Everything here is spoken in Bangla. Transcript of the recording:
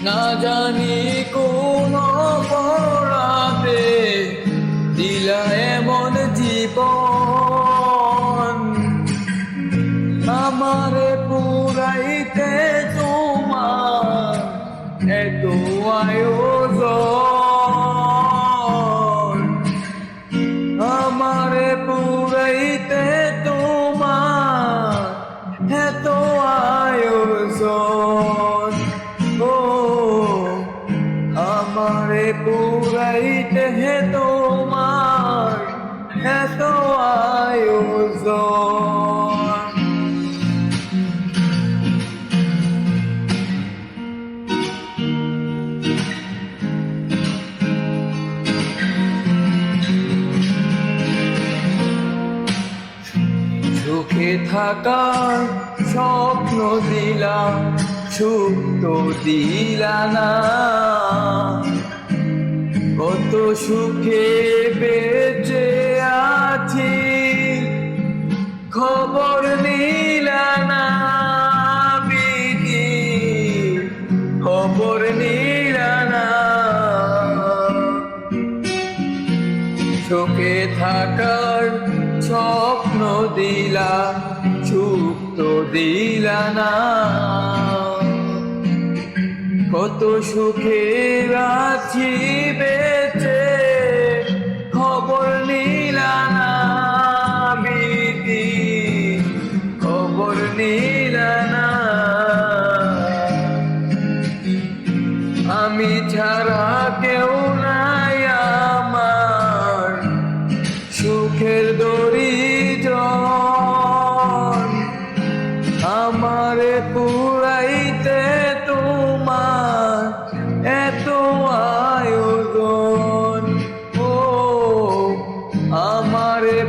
না জানি কোন অপরাধে দিলা এমন জীবন, আমারে পুরাইতে তোমার এত আয়োজন, আমারে পুরাইতে তোমার এত আয়োজন। ও আমারে পুরাইতে তোমার এত আয়োজন। সুখে থাকার স্বপ্ন দিলা, সুখ তো দিলা না। কত সুখে বেঁচে আছি, খবর নিলা না বিধি, খবর নিলা না। সুখে থাকার স্বপ্ন দিলা, সুখ তো দিলা না। কত সুখে আছি বেঁচে, খবর নিলা না বিধি, খবর নিলা না। আমি ছাড়া কেউ নাই আমার, সুখের দরিজন, আমারে পুরাইতে তোমার এত আয়োজন। ও আমারে